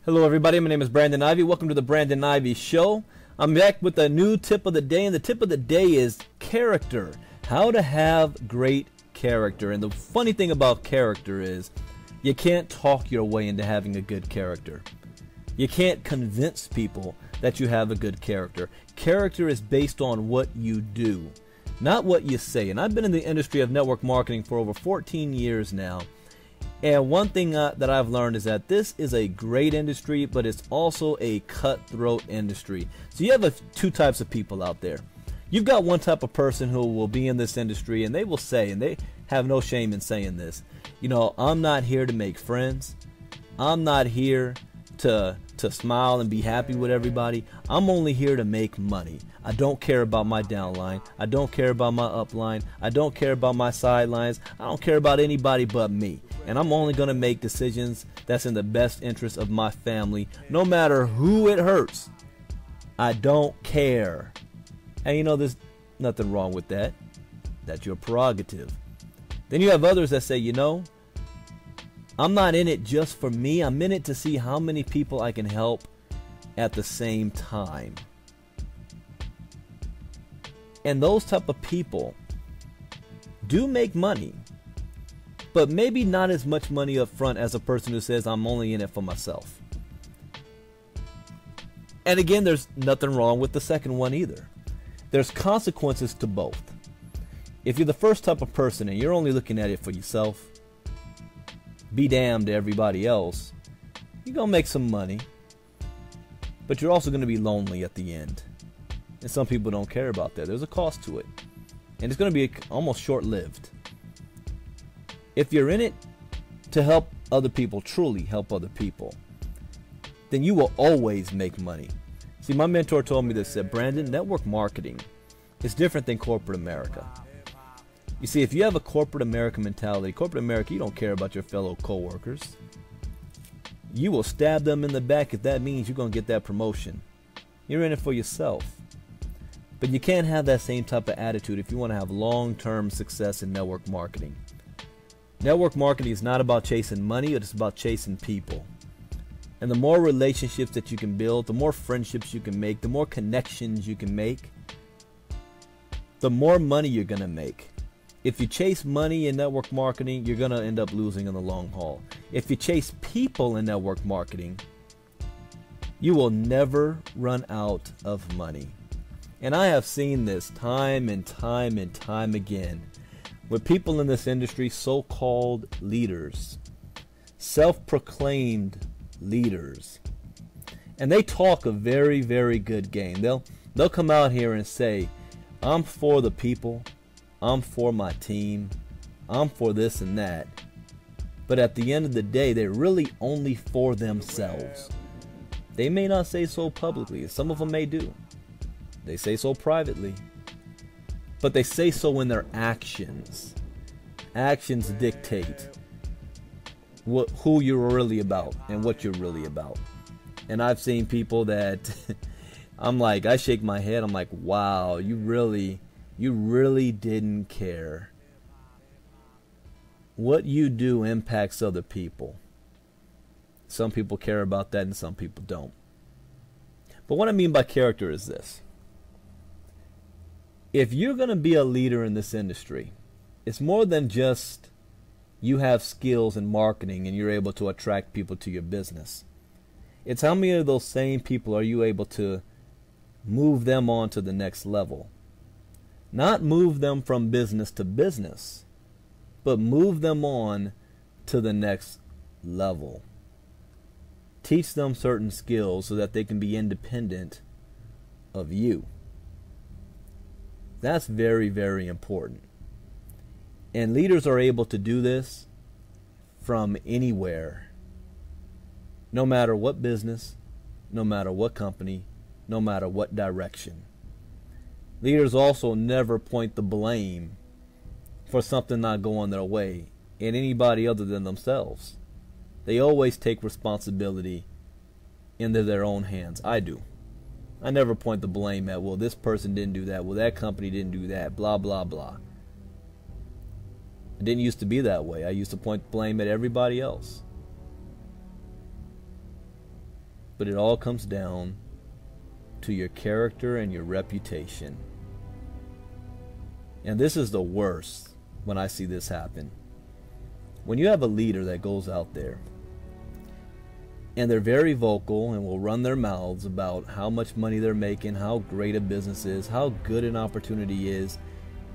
Hello everybody, my name is Brandon Ivey. Welcome to the Brandon Ivey Show. I'm back with a new tip of the day, and the tip of the day is character. How to have great character. And the funny thing about character is you can't talk your way into having a good character. You can't convince people that you have a good character. Character is based on what you do, not what you say. And I've been in the industry of network marketing for over 14 years now. And one thing that I've learned is that this is a great industry, but it's also a cutthroat industry. So you have two types of people out there. You've got one type of person who will be in this industry, and they will say, and they have no shame in saying this, you know, I'm not here to make friends. I'm not here to smile and be happy with everybody. I'm only here to make money. I don't care about my downline. I don't care about my upline. I don't care about my sidelines. I don't care about anybody but me. And I'm only going to make decisions that's in the best interest of my family, no matter who it hurts. I don't care. And you know, there's nothing wrong with that. That's your prerogative. Then you have others that say, you know, I'm not in it just for me. I'm in it to see how many people I can help at the same time. And those type of people do make money, but maybe not as much money up front as a person who says, I'm only in it for myself. And again, there's nothing wrong with the second one either. There's consequences to both. If you're the first type of person and you're only looking at it for yourself, be damned to everybody else, you're going to make some money, but you're also going to be lonely at the end. And some people don't care about that. There's a cost to it. And it's going to be almost short-lived. If you're in it to help other people, truly help other people, then you will always make money. See, my mentor told me this, said, Brandon, network marketing is different than corporate America. You see, if you have a corporate America mentality, corporate America, you don't care about your fellow coworkers. You will stab them in the back if that means you're going to get that promotion. You're in it for yourself. But you can't have that same type of attitude if you want to have long-term success in network marketing. Network marketing is not about chasing money, it's about chasing people. And the more relationships that you can build, the more friendships you can make, the more connections you can make, the more money you're going to make. If you chase money in network marketing, you're going to end up losing in the long haul. If you chase people in network marketing, you will never run out of money. And I have seen this time and time and time again with people in this industry, so-called leaders, self-proclaimed leaders. And they talk a very, very good game. They'll come out here and say, I'm for the people. I'm for my team. I'm for this and that. But at the end of the day, they're really only for themselves. They may not say so publicly. Some of them may do. They say so privately. But they say so in their actions. Actions dictate who you're really about and what you're really about. And I've seen people that I'm like, I shake my head. I'm like, wow, you really didn't care. What you do impacts other people. Some people care about that and some people don't. But what I mean by character is this. If you're going to be a leader in this industry, it's more than just you have skills in marketing and you're able to attract people to your business. It's how many of those same people are you able to move them on to the next level. Not move them from business to business, but move them on to the next level. Teach them certain skills so that they can be independent of you. That's very, very important. And leaders are able to do this from anywhere. No matter what business, no matter what company, no matter what direction. Leaders also never point the blame for something not going their way in anybody other than themselves. They always take responsibility into their own hands. I do. I never point the blame at, well, this person didn't do that, well, that company didn't do that, blah, blah, blah. It didn't used to be that way. I used to point blame at everybody else. But it all comes down to your character and your reputation. And this is the worst when I see this happen. When you have a leader that goes out there and they're very vocal and will run their mouths about how much money they're making, how great a business is, how good an opportunity is,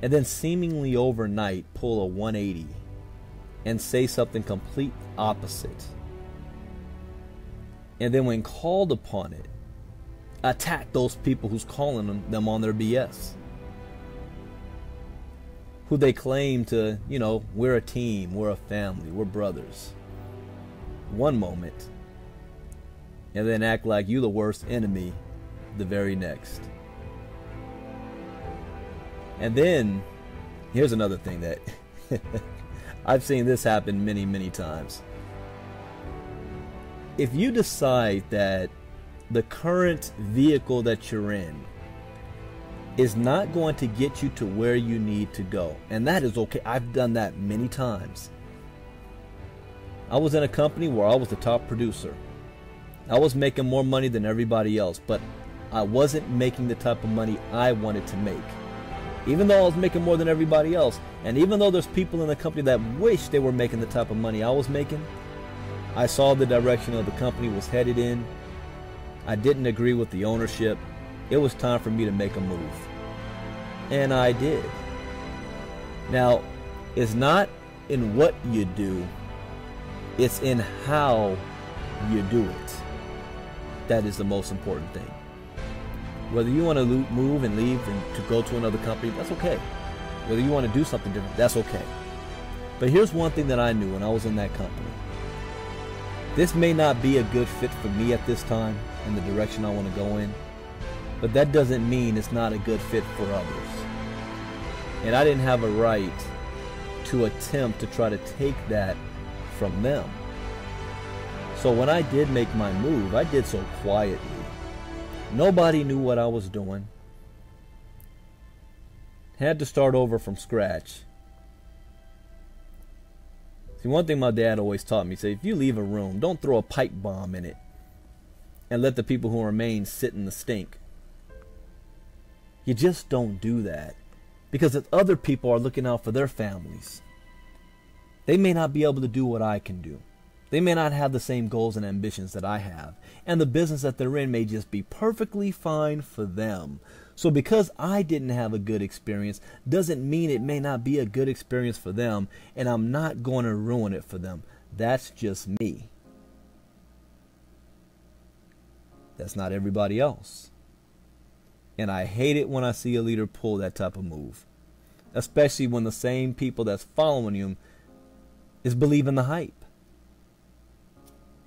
and then seemingly overnight pull a 180 and say something complete opposite. And then when called upon it, attack those people who's calling them on their BS. Who they claim to, we're a team, we're a family, we're brothers. One moment. And then act like you the worst enemy the very next. And then, here's another thing that I've seen this happen many, many times. If you decide that the current vehicle that you're in is not going to get you to where you need to go, and that is okay. I've done that many times. I was in a company where I was the top producer. I was making more money than everybody else, but I wasn't making the type of money I wanted to make. Even though I was making more than everybody else, and even though there's people in the company that wish they were making the type of money I was making, I saw the direction of the company was headed in. I didn't agree with the ownership. It was time for me to make a move. And I did. Now, it's not in what you do, it's in how you do it. That is the most important thing. Whether you want to move and leave and to go to another company, that's okay. Whether you want to do something different, that's okay. But here's one thing that I knew when I was in that company. This may not be a good fit for me at this time in the direction I want to go in, but that doesn't mean it's not a good fit for others. And I didn't have a right to attempt to try to take that from them. So when I did make my move, I did so quietly. Nobody knew what I was doing. Had to start over from scratch. See, one thing my dad always taught me, say, if you leave a room, don't throw a pipe bomb in it and let the people who remain sit in the stink. You just don't do that, because if other people are looking out for their families, they may not be able to do what I can do. They may not have the same goals and ambitions that I have, and the business that they're in may just be perfectly fine for them. So because I didn't have a good experience doesn't mean it may not be a good experience for them, and I'm not going to ruin it for them. That's just me. That's not everybody else. And I hate it when I see a leader pull that type of move, especially when the same people that's following him is believing the hype.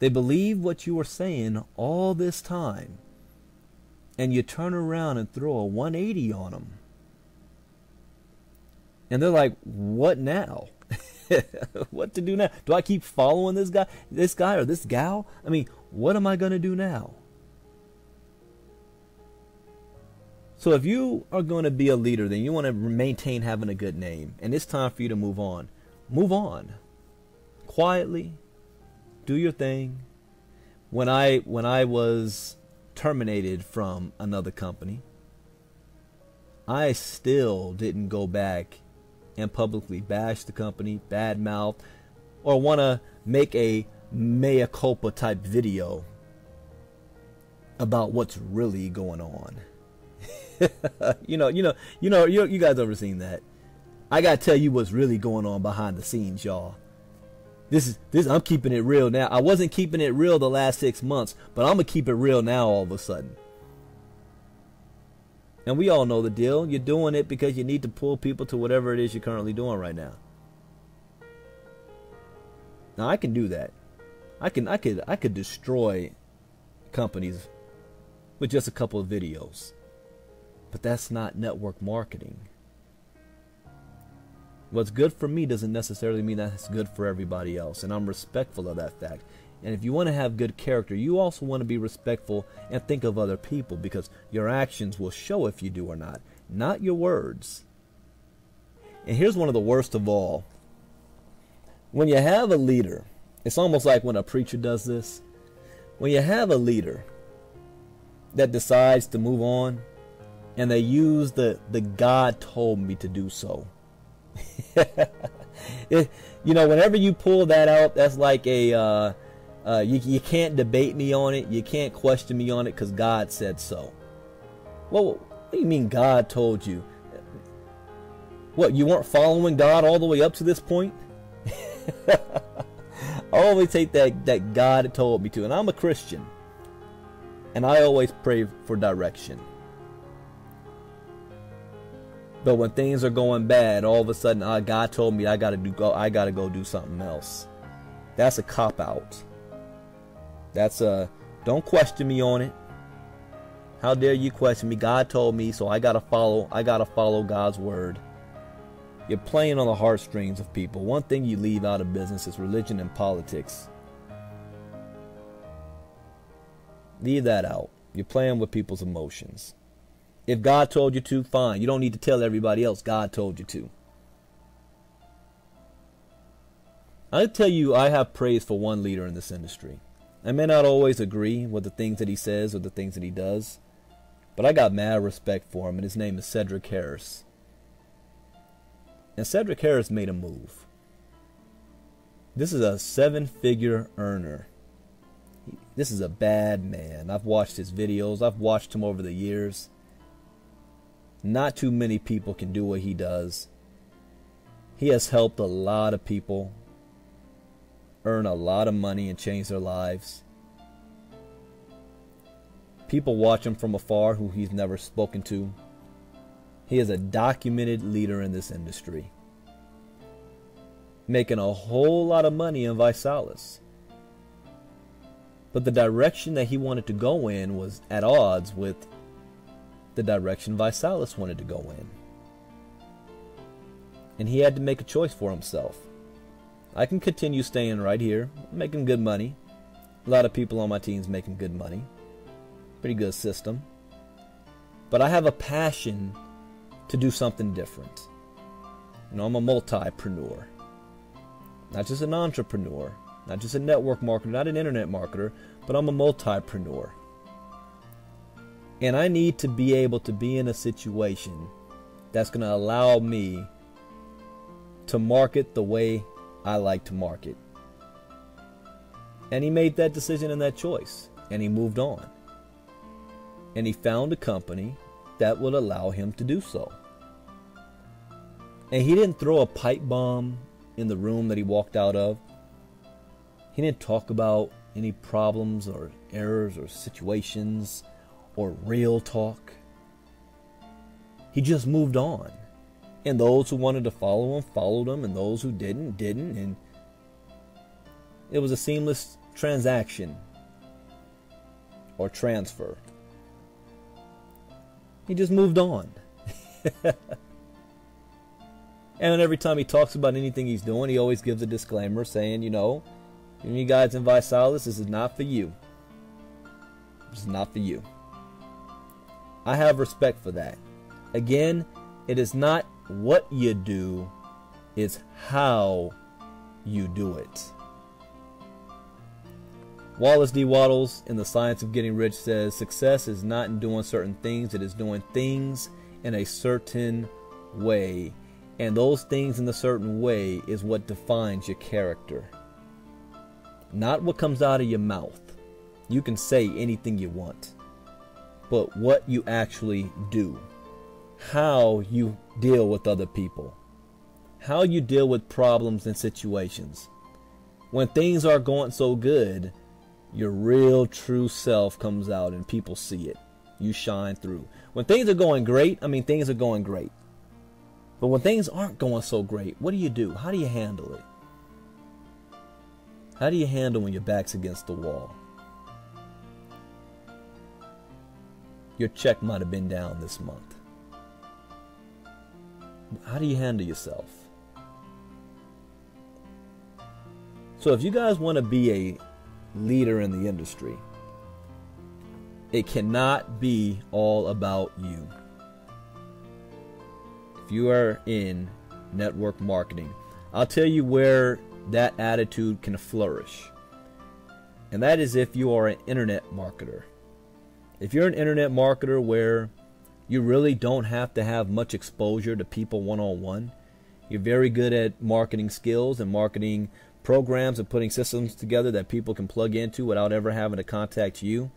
They believe what you were saying all this time, and you turn around and throw a 180 on them. And they're like, what now? What to do now? Do I keep following this guy or this gal? I mean, what am I going to do now? So if you are going to be a leader, then you want to maintain having a good name, and it's time for you to move on. Move on. Quietly. Do your thing. When I was terminated from another company, I still didn't go back and publicly bash the company, badmouth, or want to make a mea culpa type video about what's really going on. You guys ever seen that? I gotta tell you what's really going on behind the scenes, y'all. This I'm keeping it real now. I wasn't keeping it real the last 6 months, but I'm gonna keep it real now all of a sudden. And we all know the deal. You're doing it because you need to pull people to whatever it is you're currently doing right now. Now I can do that. I could destroy companies with just a couple of videos. But that's not network marketing. What's good for me doesn't necessarily mean that's good for everybody else, and I'm respectful of that fact. And if you want to have good character, you also want to be respectful and think of other people, because your actions will show if you do or not your words. And here's one of the worst of all. When you have a leader, it's almost like when a preacher does this. When you have a leader that decides to move on and they use the God told me to do so. Whenever you pull that out, that's like a you can't debate me on it, you can't question me on it because God said so. Well, what do you mean God told you? What, you weren't following God all the way up to this point? I always take that God told me to, and I'm a Christian, and I always pray for direction. But when things are going bad, all of a sudden, God told me I gotta go do something else. That's a cop-out. That's don't question me on it. How dare you question me? God told me, so I gotta follow God's word. You're playing on the heartstrings of people. One thing you leave out of business is religion and politics. Leave that out. You're playing with people's emotions. If God told you to, fine. You don't need to tell everybody else God told you to. I'll tell you, I have praise for one leader in this industry. I may not always agree with the things that he says or the things that he does, but I got mad respect for him, and his name is Cedric Harris. And Cedric Harris made a move. This is a 7-figure earner. This is a bad man. I've watched his videos. I've watched him over the years. Not too many people can do what he does. He has helped a lot of people earn a lot of money and change their lives. People watch him from afar who he's never spoken to. He is a documented leader in this industry, making a whole lot of money in Visalis. But the direction that he wanted to go in was at odds with the direction Visalis wanted to go in. And he had to make a choice for himself. I can continue staying right here, making good money. A lot of people on my team's making good money. Pretty good system. But I have a passion to do something different. I'm a multipreneur. Not just an entrepreneur, not just a network marketer, not an internet marketer, but I'm a multipreneur. And I need to be able to be in a situation that's going to allow me to market the way I like to market. And he made that decision and that choice, and he moved on. And he found a company that would allow him to do so. And he didn't throw a pipe bomb in the room that he walked out of. He didn't talk about any problems or errors or situations or real talk. He just moved on. And those who wanted to follow him followed him, and those who didn't. And it was a seamless transaction or transfer. He just moved on. And every time he talks about anything he's doing, he always gives a disclaimer saying, you guys in Visalis, this is not for you. This is not for you. I have respect for that. Again, it is not what you do, it's how you do it. Wallace D. Wattles in The Science of Getting Rich says, success is not in doing certain things, it is doing things in a certain way. And those things in a certain way is what defines your character. Not what comes out of your mouth. You can say anything you want. But what you actually do. How you deal with other people. How you deal with problems and situations. When things are going so good, your real true self comes out and people see it. You shine through. When things are going great, things are going great. But when things aren't going so great, what do? How do you handle it? How do you handle when your back's against the wall? Your check might have been down this month. How do you handle yourself? So if you guys want to be a leader in the industry, it cannot be all about you. If you are in network marketing, I'll tell you where that attitude can flourish. And that is if you are an internet marketer. If you're an internet marketer where you really don't have to have much exposure to people one-on-one, you're very good at marketing skills and marketing programs and putting systems together that people can plug into without ever having to contact you,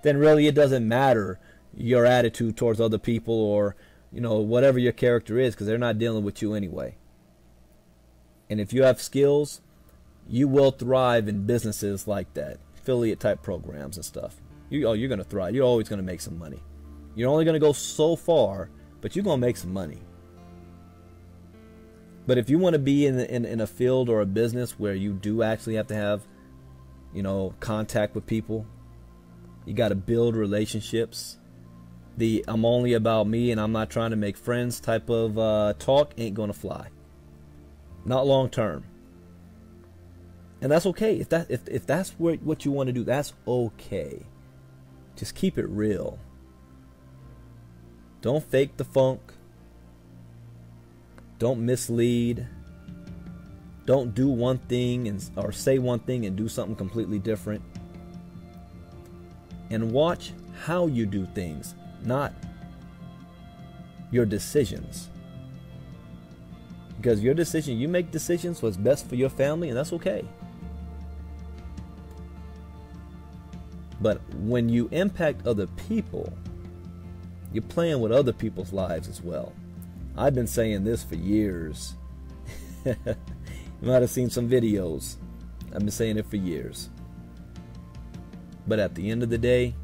then really it doesn't matter your attitude towards other people or, you know, whatever your character is, because they're not dealing with you anyway. And if you have skills, you will thrive in businesses like that, affiliate type programs and stuff. You're going to thrive. You're always going to make some money. You're only going to go so far, but you're going to make some money. But if you want to be in a field or a business where you do actually have to have, you know, contact with people, you got to build relationships. The I'm only about me and I'm not trying to make friends type of talk ain't going to fly. Not long term. And that's okay. If that's what you want to do, that's okay. Just keep it real. Don't fake the funk. Don't mislead. Don't do one thing or say one thing and do something completely different. And watch how you do things, not your decisions. Because your decision, you make decisions what's best for your family, and that's okay. But when you impact other people, you're playing with other people's lives as well. I've been saying this for years. You might have seen some videos. I've been saying it for years. But at the end of the day,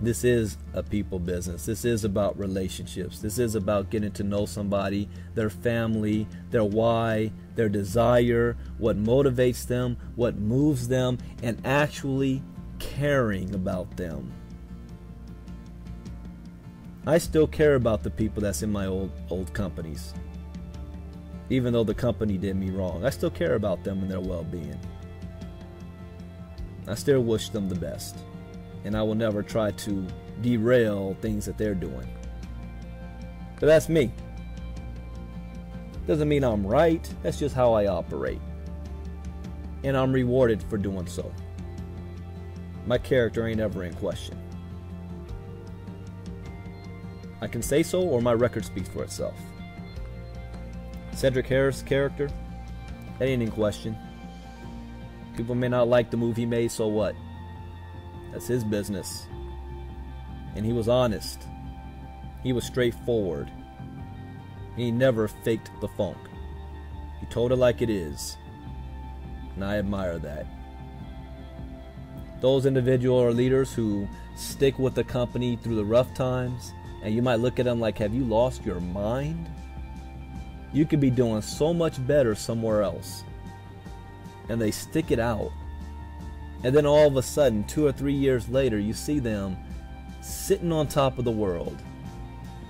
this is a people business. This is about relationships. This is about getting to know somebody, their family, their why, their desire, what motivates them, what moves them, and actually caring about them. I still care about the people that's in my old companies. Even though the company did me wrong, I still care about them and their well-being. I still wish them the best. And I will never try to derail things that they're doing. But that's me. Doesn't mean I'm right. That's just how I operate. And I'm rewarded for doing so. My character ain't ever in question. I can say so, or my record speaks for itself. Cedric Harris' character, that ain't in question. People may not like the move he made, so what? That's his business. And he was honest. He was straightforward. He never faked the funk. He told it like it is. And I admire that. Those individuals or leaders who stick with the company through the rough times, and you might look at them like, have you lost your mind? You could be doing so much better somewhere else. And they stick it out. And then all of a sudden, 2 or 3 years later, you see them sitting on top of the world.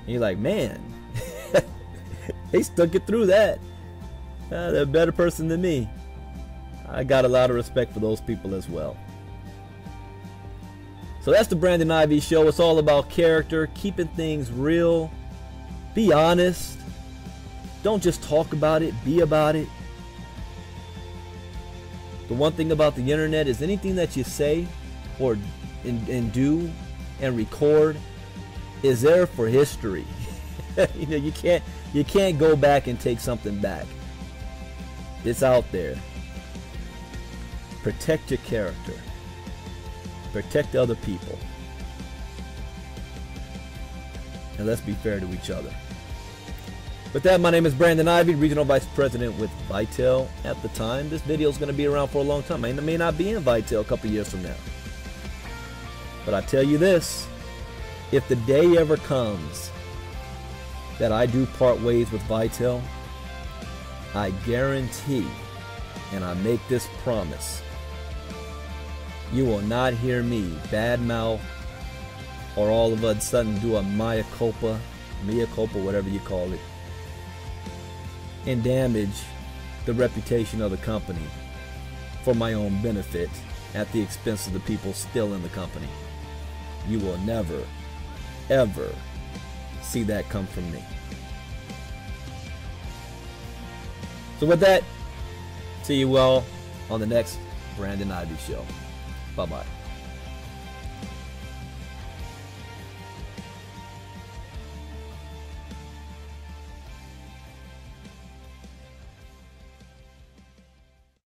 And you're like, man, they stuck it through that. They're a better person than me. I got a lot of respect for those people as well. So that's the Brandon Ivey Show. It's all about character, keeping things real. Be honest. Don't just talk about it, be about it. The one thing about the internet is anything that you say or and do and record is there for history. You know, you can't go back and take something back. It's out there. Protect your character. Protect other people. And let's be fair to each other. With that, my name is Brandon Ivey, Regional Vice President with Vitel. At the time, this video is going to be around for a long time. I may not be in Vitel a couple years from now. But I tell you this, if the day ever comes that I do part ways with Vitel, I guarantee, and I make this promise, you will not hear me badmouth or all of a sudden do a mea culpa, whatever you call it, and damage the reputation of the company for my own benefit at the expense of the people still in the company. You will never, ever see that come from me. So with that, see you all on the next Brandon Ivey Show. Bye-bye.